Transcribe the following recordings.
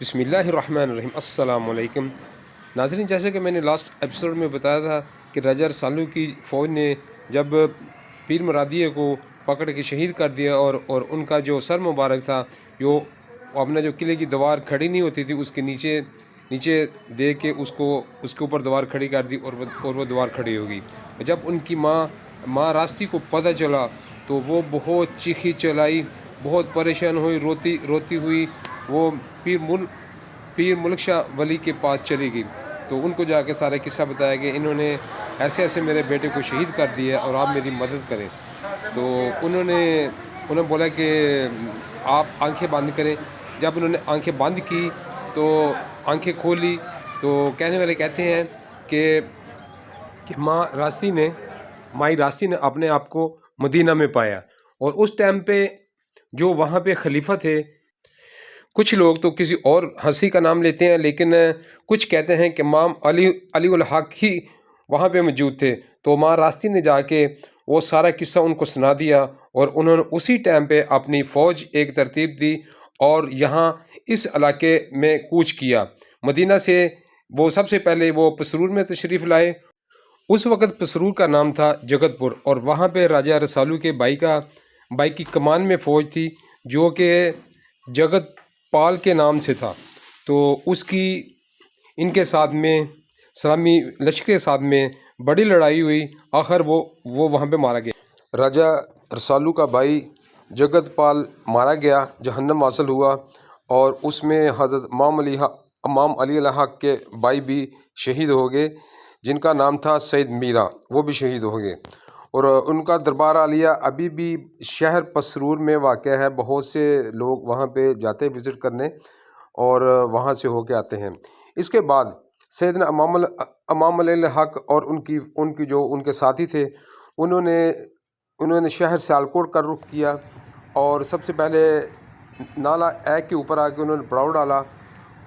बिस्मिल्लाहिर्रहमानिर्रहीम अस्सलाम वालेकुम नाज़रीन। जैसे कि मैंने लास्ट एपिसोड में बताया था कि रजा रसालू की फ़ौज ने जब पीर मुरादिया को पकड़ के शहीद कर दिया और उनका जो सर मुबारक था जो अपने जो किले की दीवार खड़ी नहीं होती थी उसके नीचे नीचे दे के उसको उसके ऊपर दीवार खड़ी कर दी और वो दीवार खड़ी हो गई। जब उनकी माँ रास्ती को पता चला तो वो बहुत चीखी चलाई, बहुत परेशान हुई, रोती रोती हुई वो पीर मुल्क शाह वली के पास चली गई। तो उनको जाके सारा किस्सा बताया कि इन्होंने ऐसे ऐसे मेरे बेटे को शहीद कर दिया और आप मेरी मदद करें। तो उन्होंने बोला कि आप आंखें बंद करें। जब उन्होंने आंखें बंद की तो आंखें खोली तो कहने वाले कहते हैं कि माई रास्ती ने अपने आप को मदीना में पाया। और उस टाइम पे जो वहाँ पे खलीफा थे, कुछ लोग तो किसी और हस्ती का नाम लेते हैं लेकिन कुछ कहते हैं कि इमाम अली उल हक ही वहाँ पे मौजूद थे। तो माँ रास्ती ने जाके वो सारा किस्सा उनको सुना दिया और उन्होंने उसी टाइम पे अपनी फ़ौज एक तरतीब दी और यहाँ इस इलाके में कूच किया। मदीना से वो सबसे पहले वो पसरूर में तशरीफ़ लाए। उस वक़्त पसरूर का नाम था जगतपुर और वहाँ पे राजा रसालू के भाई की कमान में फ़ौज थी जो कि जगत पाल के नाम से था। तो उसकी इनके साथ में सलामी लश्कर के साथ में बड़ी लड़ाई हुई। आखिर वो वहाँ पे मारा गया। राजा रसालू का भाई जगत पाल मारा गया, जहन्नम हासिल हुआ और उसमें हज़रत इमाम अली हक के भाई भी शहीद हो गए जिनका नाम था सैयद मीरा, वो भी शहीद हो गए। और उनका दरबार आलिया अभी भी शहर पसरूर में वाक़ है। बहुत से लोग वहाँ पे जाते हैं विज़िट करने और वहाँ से होके आते हैं। इसके बाद सैयदना इमाम अली हक और उनकी जो उनके साथी थे उन्होंने शहर सियालकोट का रुख किया और सबसे पहले नाला ऐक के ऊपर आके उन्होंने पड़ाव डाला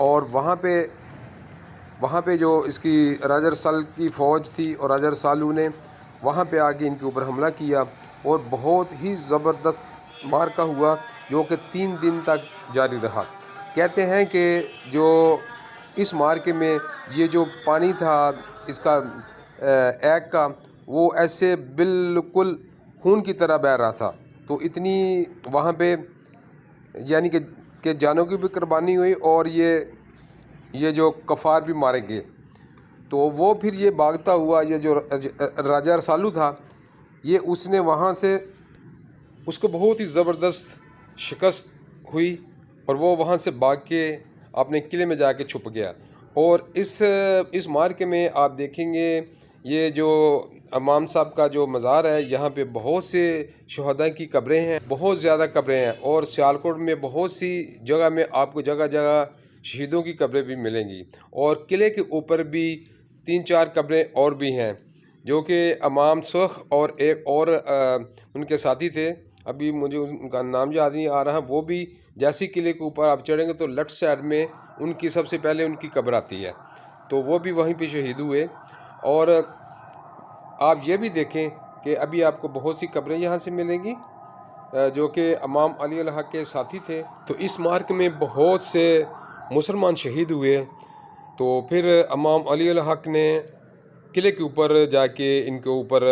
और वहाँ पे जो इसकी राजा रसाल की फ़ौज थी और राजा रसालू ने वहाँ पे आके इनके ऊपर हमला किया और बहुत ही ज़बरदस्त मार्का हुआ जो कि 3 दिन तक जारी रहा। कहते हैं कि जो इस मार्के में ये जो पानी था इसका ऐक का वो ऐसे बिल्कुल खून की तरह बह रहा था। तो इतनी वहाँ पे यानी कि जानों की भी कुर्बानी हुई और ये जो कफ़ार भी मारे गए। तो वो फिर ये भागता हुआ ये जो राजा रसालू था ये उसने वहाँ से उसको बहुत ही ज़बरदस्त शिकस्त हुई और वो वहाँ से भाग के अपने किले में जाके छुप गया। और इस मार्के में आप देखेंगे ये जो इमाम साहब का जो मज़ार है यहाँ पे बहुत से शहदा की कब्रें हैं, बहुत ज़्यादा कब्रें हैं। और सियालकोट में बहुत सी जगह में आपको जगह जगह शहीदों की कब्रें भी मिलेंगी और किले के ऊपर भी 3-4 कब्रें और भी हैं जो कि इमाम सुख और एक और उनके साथी थे, अभी मुझे उनका नाम याद नहीं आ रहा। वो भी जैसे किले के ऊपर आप चढ़ेंगे तो लेफ़्ट साइड में उनकी सबसे पहले उनकी कब्र आती है, तो वो भी वहीं पे शहीद हुए। और आप ये भी देखें कि अभी आपको बहुत सी कब्रें यहाँ से मिलेंगी जो कि इमाम अली अल हक के साथी थे। तो इस मार्क में बहुत से मुसलमान शहीद हुए। तो फिर इमाम अली अल हक ने किले के ऊपर जाके इनके ऊपर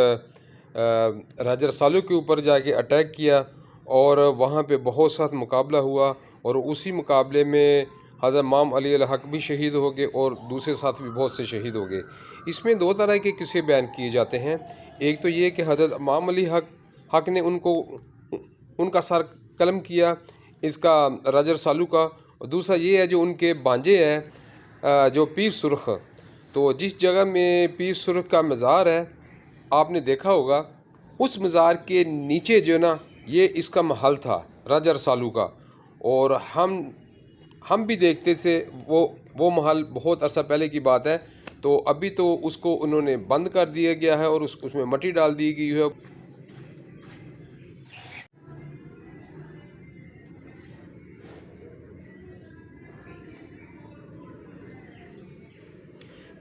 राजा रसालू के ऊपर जाके अटैक किया और वहाँ पे बहुत सख्त मुकाबला हुआ और उसी मुकाबले में हज़रत इमाम अली अल हक भी शहीद हो गए और दूसरे साथ भी बहुत से शहीद हो गए। इसमें 2 तरह के किस्से बयान किए जाते हैं। एक तो ये कि हज़रत इमाम अली हक ने उनका सर कलम किया इसका राजा रसालू का, और दूसरा ये है जो उनके भांजे हैं जो पीर सुरख। तो जिस जगह में पीर सुरख का मज़ार है आपने देखा होगा, उस मज़ार के नीचे जो ना ये इसका महल था राजा रसालू का। और हम भी देखते थे वो महल बहुत अरसा पहले की बात है। तो अभी तो उसको उन्होंने बंद कर दिया गया है और उसमें मट्टी डाल दी गई है।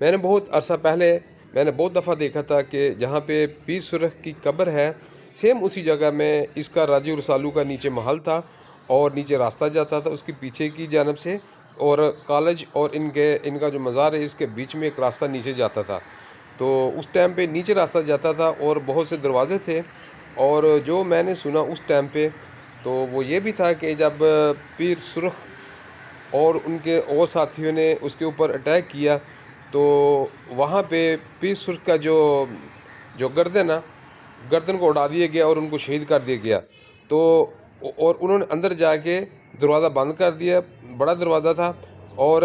मैंने बहुत अरसा पहले बहुत दफ़ा देखा था कि जहाँ पे पीर सुरख की कब्र है सेम उसी जगह में इसका राजा रसालू का नीचे महल था और नीचे रास्ता जाता था उसके पीछे की जानब से और कॉलेज और इनका जो मज़ार है इसके बीच में एक रास्ता नीचे जाता था। तो उस टाइम पे नीचे रास्ता जाता था और बहुत से दरवाजे थे। और जो मैंने सुना उस टाइम पे, तो वो ये भी था कि जब पीर सुरख और उनके और साथियों ने उसके ऊपर अटैक किया, तो वहाँ पे पीर सुरख का जो जो गर्दन को उड़ा दिया गया और उनको शहीद कर दिया गया। तो और उन्होंने अंदर जाके दरवाज़ा बंद कर दिया, बड़ा दरवाज़ा था। और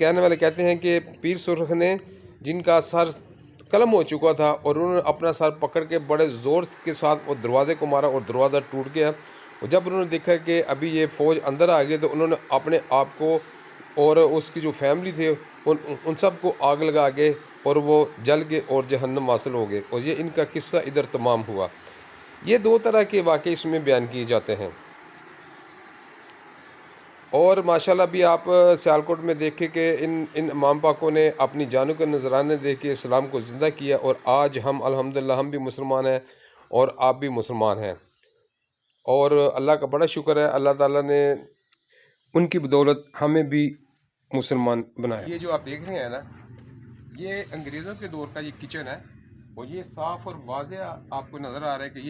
कहने वाले कहते हैं कि पीर सुरख ने, जिनका सर कलम हो चुका था, और उन्होंने अपना सर पकड़ के बड़े ज़ोर के साथ वो दरवाजे को मारा और दरवाज़ा टूट गया। और जब उन्होंने देखा कि अभी ये फ़ौज अंदर आ गई, तो उन्होंने अपने आप को और उसकी जो फैमिली थे उन उन सब को आग लगा के, और वो जल के और जहन्नम हासिल हो गए। और ये इनका किस्सा इधर तमाम हुआ। ये दो तरह के वाक़े इसमें बयान किए जाते हैं। और माशाल्लाह भी आप सियालकोट में देखें कि इन इमाम पाकों ने अपनी जानों के नजराने दे के इस्लाम को ज़िंदा किया, और आज हम अल्हम्दुलिल्लाह हम भी मुसलमान हैं और आप भी मुसलमान हैं। और अल्लाह का बड़ा शुक्र है, अल्लाह ताला ने उनकी बदौलत हमें भी मुसलमान बनाया। ये जो आप देख रहे हैं ना, ये अंग्रेज़ों के दौर का ये किचन है, और ये साफ़ और वाज़े आपको नज़र आ रहा है कि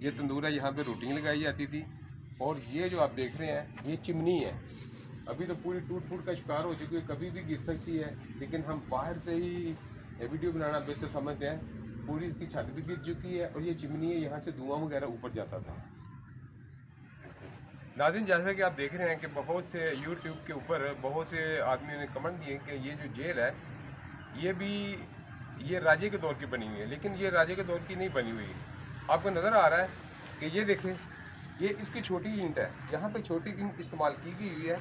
ये तंदूर है, यहाँ पे रोटियाँ लगाई जाती थी। और ये जो आप देख रहे हैं ये चिमनी है, अभी तो पूरी टूट फूट का शिकार हो चुकी है, कभी भी गिर सकती है। लेकिन हम बाहर से ही वीडियो बनाना बेहतर समझते हैं। पूरी इसकी छत भी गिर चुकी है, और ये चिमनी है, यहाँ से धुआं वगैरह ऊपर जाता था। नाज़रीन, जैसा कि आप देख रहे हैं कि बहुत से यूट्यूब के ऊपर बहुत से आदमियों ने कमेंट दिए कि ये जो जेल है ये राजे के दौर की बनी हुई है, लेकिन ये राजे के दौर की नहीं बनी हुई। आपको नज़र आ रहा है कि ये देखें, ये इसकी छोटी ईंट है, यहाँ पे छोटी ईंट इस्तेमाल की गई हुई है।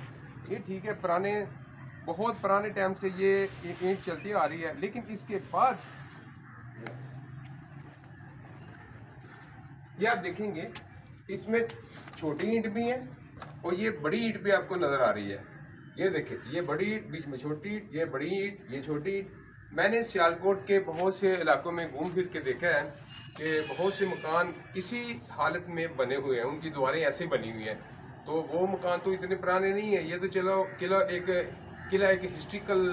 ये ठीक है, बहुत पुराने टाइम से ये ईंट चलती आ रही है। लेकिन इसके बाद ये आप देखेंगे इसमें छोटी ईंट भी है, और ये बड़ी ईंट भी आपको नज़र आ रही है। ये देखिए, ये बड़ी ईंट, बीच में छोटी ईंट, ये बड़ी ईंट, ये छोटी ईंट। मैंने सियालकोट के बहुत से इलाकों में घूम फिर के देखा है कि बहुत से मकान इसी हालत में बने हुए हैं, उनकी दीवारें ऐसे बनी हुई हैं। तो वो मकान तो इतने पुराने नहीं है, ये तो चलो किला एक हिस्ट्रिकल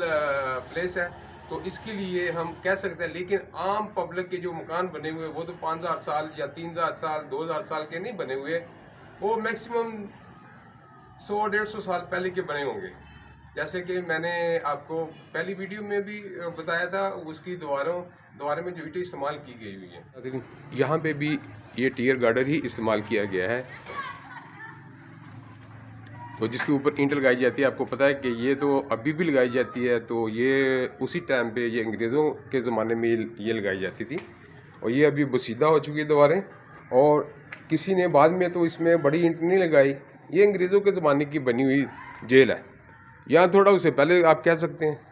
प्लेस है, तो इसके लिए हम कह सकते हैं। लेकिन आम पब्लिक के जो मकान बने हुए वो तो 5000 साल या 3000 साल 2000 साल के नहीं बने हुए, वो मैक्सिमम 100-150 साल पहले के बने होंगे। जैसे कि मैंने आपको पहली वीडियो में भी बताया था, उसकी द्वारों में जो ईंटें इस्तेमाल की गई हुई हैं, यहाँ पे भी ये टीयर गार्डर ही इस्तेमाल किया गया है, तो जिसके ऊपर ईंट लगाई जाती है। आपको पता है कि ये तो अभी भी लगाई जाती है, तो ये उसी टाइम पे ये अंग्रेज़ों के ज़माने में ये लगाई जाती थी, और ये अभी बसीदा हो चुकी है दीवारें। और किसी ने बाद में तो इसमें बड़ी ईंट नहीं लगाई। ये अंग्रेज़ों के ज़माने की बनी हुई जेल है, यहाँ थोड़ा उससे पहले आप कह सकते हैं।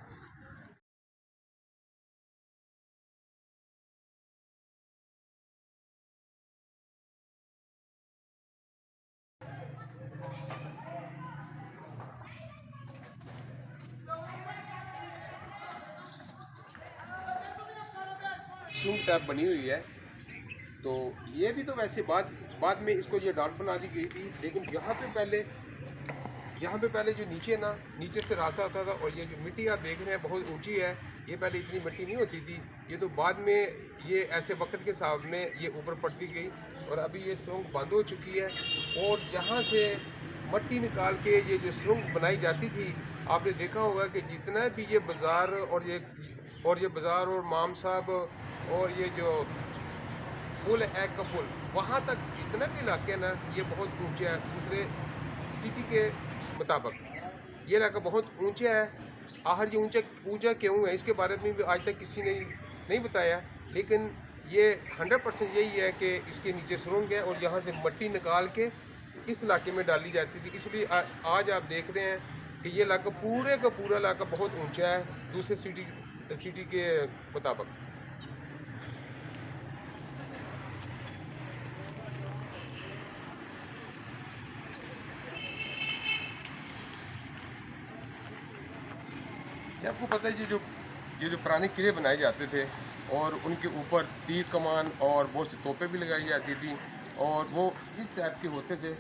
सूट टाइप बनी हुई है, तो ये भी तो वैसे बाद में इसको ये डार्क बना दी गई थी। लेकिन यहाँ पे पहले जो नीचे से रास्ता आता था, और ये जो मिट्टी आप देख रहे हैं बहुत ऊंची है, ये पहले इतनी मिट्टी नहीं होती थी। ये तो बाद में ये ऐसे वक्त के सामने ये ऊपर पड़ती गई, और अभी ये सुरंग बंद हो चुकी है। और जहाँ से मट्टी निकाल के ये जो सुरंग बनाई जाती थी, आपने देखा होगा कि जितना भी ये बाज़ार और माम साहब और ये जो पुल है एक का पुल, वहाँ तक जितना भी इलाके हैं ना, ये बहुत ऊंचा है। दूसरे सिटी के मुताबिक ये इलाका बहुत ऊंचा है। आखिर ये ऊंचा क्यों है, इसके बारे में भी आज तक किसी ने नहीं बताया। लेकिन ये 100% यही है कि इसके नीचे सुरंग है, और यहाँ से मिट्टी निकाल के इस इलाके में डाली जाती थी। इसलिए आज आप देख रहे हैं कि ये इलाका पूरे का पूरा इलाका बहुत ऊंचा है दूसरे सिटी के मुताबिक। आपको पता है ये जो पुराने किले बनाए जाते थे, और उनके ऊपर तीर कमान और बहुत सी तोपें भी लगाई जाती थी, और वो इस टाइप के होते थे।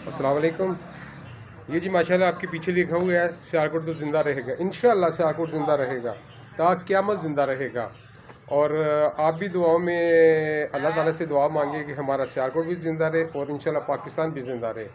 अस्सलाम वालेकुम। ये जी माशाल्लाह आपके पीछे लिखा हुआ है सियालकोट तो ज़िंदा रहेगा। इंशाअल्लाह सियालकोट ज़िंदा रहेगा, ता क़यामत ज़िंदा रहेगा। और आप भी दुआओं में अल्लाह ताला से दुआ मांगे कि हमारा सियालकोट भी ज़िंदा रहे और इंशाअल्लाह पाकिस्तान भी ज़िंदा रहे।